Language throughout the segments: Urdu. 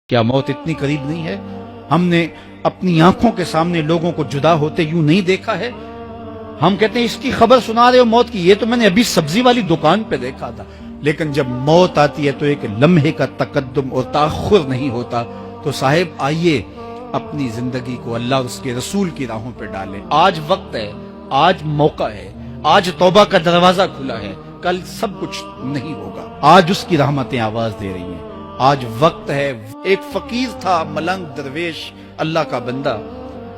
کیا موت اتنی قریب نہیں ہے؟ ہم نے اپنی آنکھوں کے سامنے لوگوں کو جدا ہوتے یوں نہیں دیکھا ہے؟ ہم کہتے ہیں اس کی خبر سنا رہے ہو موت کی، یہ تو میں نے ابھی سبزی والی دکان پہ دیکھا تھا. لیکن جب موت آتی ہے تو ایک لمحے کا تقدم اور تاخر نہیں ہوتا. تو صاحب آئیے اپنی زندگی کو اللہ اور اس کے رسول کی راہوں پہ ڈالیں. آج وقت ہے، آج موقع ہے، آج توبہ کا دروازہ کھلا ہے. کل سب کچھ نہیں ہوگا. آج اس کی رحمتیں آواز دے رہی ہیں. آج وقت ہے. ایک فقیر تھا، ملنگ درویش، اللہ کا بندہ.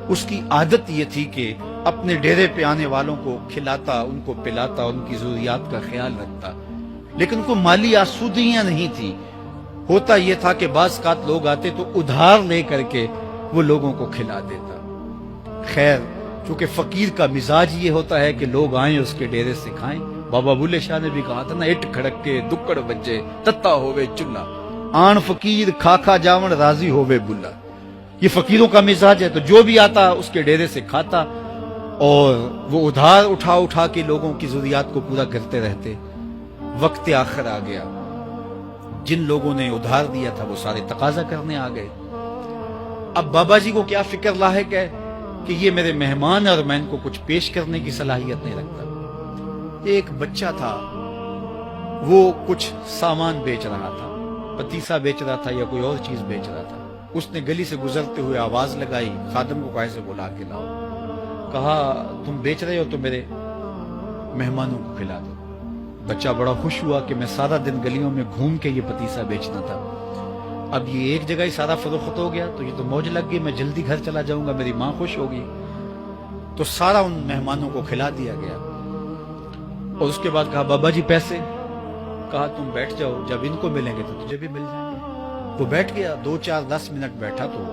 اس کی عادت یہ تھی کہ اپنے ڈیرے پہ آنے والوں کو کھلاتا، ان کو پلاتا، ان کی ضروریات کا خیال رکھتا. لیکن کوئی مالی آسودگیاں نہیں تھی. ہوتا یہ تھا کہ بعض اوقات لوگ آتے تو ادھار لے کر کے وہ لوگوں کو کھلا دیتا. خیر، چونکہ فقیر کا مزاج یہ ہوتا ہے کہ لوگ آئیں اس کے ڈیرے سے کھائیں. بابا بلے شاہ نے بھی کہا تھا نا، اٹ کھڑک کے دکڑ بجے تتا ہوئے چلا، آن فقیر کھا کھا جاون راضی ہوئے بلا. یہ فقیروں کا مزاج ہے. تو جو بھی آتا اس کے ڈیرے سے کھاتا اور وہ ادھار اٹھا اٹھا کے لوگوں کی ضروریات کو پورا کرتے رہتے. وقت آخر آ گیا. جن لوگوں نے ادھار دیا تھا وہ سارے تقاضا کرنے آ گئے. اب بابا جی کو کیا فکر لاحق ہے کہ یہ میرے مہمان اور میں ان کو کچھ پیش کرنے کی صلاحیت نہیں رکھتا. ایک بچہ تھا، وہ کچھ سامان بیچ رہا تھا، پتیسا بیچ رہا تھا یا کوئی اور چیز بیچ رہا تھا. اس نے گلی سے گزرتے ہوئے آواز لگائی، خادم کو کہا سے بلا کے لاؤ. کہا تم بیچ رہے ہو تو میرے مہمانوں کو کھلا دو. بچہ بڑا خوش ہوا کہ میں سارا دن گلیوں میں گھوم کے یہ پتیسا بیچنا تھا، اب یہ ایک جگہ ہی سارا فروخت ہو گیا تو یہ تو موج لگ گئی، میں جلدی گھر چلا جاؤں گا، میری ماں خوش ہوگی. تو سارا ان مہمانوں کو کھلا دیا گیا. اور اس کے بعد کہا بابا جی پیسے؟ کہا تم بیٹھ جاؤ، جب ان کو ملیں گے تو تجھے بھی مل جائیں گے. وہ بیٹھ گیا، 2 4 10 منٹ بیٹھا تو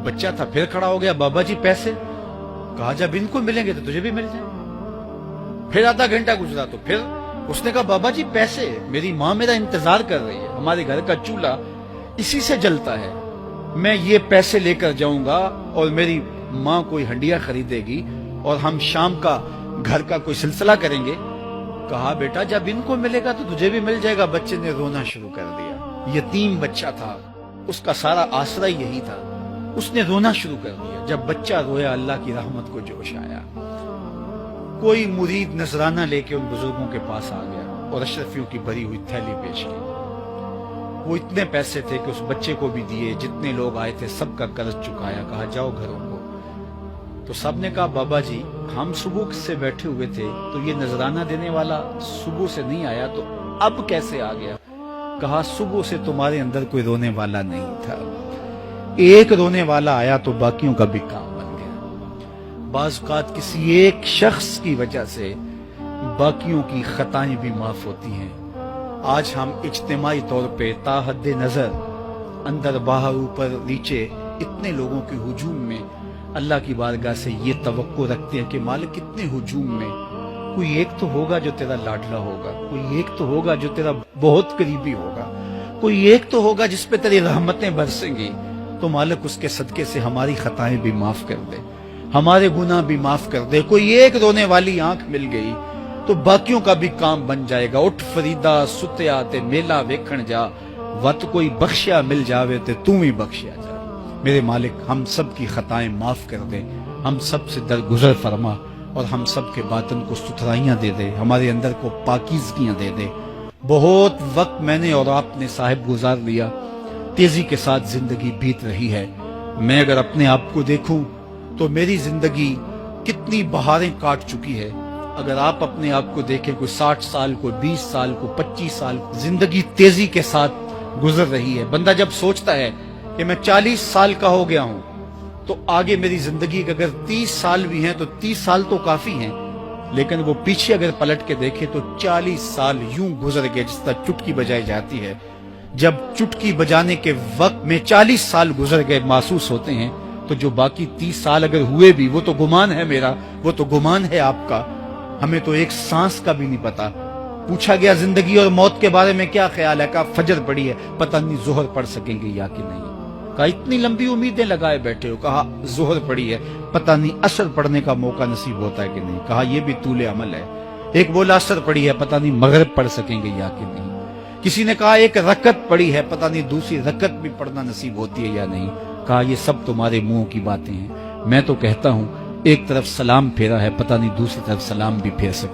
بچہ تھا، پھر کھڑا ہو گیا، بابا جی پیسے؟ کہا جب ان کو ملیں گے تو تجھے بھی مل جائیں گے. پھر آدھا گھنٹہ گزرا تو پھر اس نے کہا بابا جی پیسے؟ میری ماں میرا انتظار کر رہی ہے، ہمارے گھر کا چولہا اسی سے جلتا ہے، میں یہ پیسے لے کر جاؤں گا اور میری ماں کوئی ہنڈیا خریدے گی اور ہم شام کا گھر کا کوئی سلسلہ کریں گے. کہا بیٹا جب ان کو ملے گا تو تجھے بھی مل جائے گا. بچے نے رونا شروع کر دیا. یتیم بچہ تھا، اس کا سارا آسرا یہی تھا. اس نے رونا شروع کر دیا. جب بچہ رویا اللہ کی رحمت کو جوش آیا. کوئی مرید نذرانہ لے کے ان بزرگوں کے پاس آ گیا اور اشرفیوں کی بھری ہوئی تھیلی پیش کی. وہ اتنے پیسے تھے کہ اس بچے کو بھی دیے، جتنے لوگ آئے تھے سب کا قرض چکایا. کہا جاؤ گھروں کو. تو سب نے کہا بابا جی ہم صبح سے بیٹھے ہوئے تھے تو یہ نذرانہ دینے والا صبح سے نہیں آیا، تو اب کیسے آ گیا؟ کہا صبح سے تمہارے اندر کوئی رونے والا نہیں تھا، ایک رونے والا آیا تو باقیوں کا بھی کام بن گیا. بعض اوقات کسی ایک شخص کی وجہ سے باقیوں کی خطائیں بھی معاف ہوتی ہیں. آج ہم اجتماعی طور پہ تا حد نظر اندر باہر اوپر نیچے اتنے لوگوں کے ہجوم میں اللہ کی بارگاہ سے یہ توقع رکھتے ہیں کہ مالک اتنے ہجوم میں کوئی ایک تو ہوگا جو تیرا لاڈلا ہوگا، کوئی ایک تو ہوگا جو تیرا بہت قریبی ہوگا، کوئی ایک تو ہوگا جس پہ تیری رحمتیں برسیں گی. تو مالک اس کے صدقے سے ہماری خطائیں بھی معاف کر دے، ہمارے گناہ بھی معاف کر دے. کوئی ایک رونے والی آنکھ مل گئی تو باقیوں کا بھی کام بن جائے گا. اٹھ فریدا ستیا تے میلہ ویکھن جا، وت کوئی بخشیا مل جاوے تے تو ہی بخشیا جا. میرے مالک ہم سب کی خطائیں معاف کر دے، ہم سب سے درگزر فرما اور ہم سب کے باطن کو ستھرائیاں دے دے، ہمارے اندر کو پاکیزگیاں دے دے. بہت وقت میں نے اور آپ نے صاحب گزار لیا، تیزی کے ساتھ زندگی بیت رہی ہے. میں اگر اپنے آپ کو دیکھوں تو میری زندگی کتنی بہاریں کاٹ چکی ہے. اگر آپ اپنے آپ کو دیکھیں، کوئی 60 سال، کوئی 20 سال، کوئی 25 سال، زندگی تیزی کے ساتھ گزر رہی ہے. بندہ جب سوچتا ہے کہ میں 40 سال کا ہو گیا ہوں تو آگے میری زندگی کے اگر 30 سال بھی ہیں تو 30 سال تو کافی ہیں، لیکن وہ پیچھے اگر پلٹ کے دیکھے تو 40 سال یوں گزر گئے جس طرح چٹکی بجائی جاتی ہے. جب چٹکی بجانے کے وقت میں 40 سال گزر گئے محسوس ہوتے ہیں تو جو باقی 30 سال اگر ہوئے بھی وہ تو گمان ہے میرا، وہ تو گمان ہے آپ کا. ہمیں تو ایک سانس کا بھی نہیں پتا. پوچھا گیا زندگی اور موت کے بارے میں کیا خیال ہے؟ کہا فجر پڑی ہے، پتہ نہیں ظہر پڑھ سکیں گے یا کہ نہیں. کہا اتنی لمبی امیدیں لگائے بیٹھے ہو. کہا ظہر پڑی ہے، پتہ نہیں عصر پڑھنے کا موقع نصیب ہوتا ہے کہ نہیں. کہا یہ بھی طول عمل ہے. ایک بولا عصر پڑی ہے، پتہ نہیں مغرب پڑھ سکیں گے یا کہ نہیں. کسی نے کہا ایک رکعت پڑھی ہے، پتہ نہیں دوسری رکعت بھی پڑھنا نصیب ہوتی ہے یا نہیں. کہا یہ سب تمہارے منہ کی باتیں ہیں. میں تو کہتا ہوں ایک طرف سلام پھیرا ہے، پتہ نہیں دوسری طرف سلام بھی پھیر سکتا.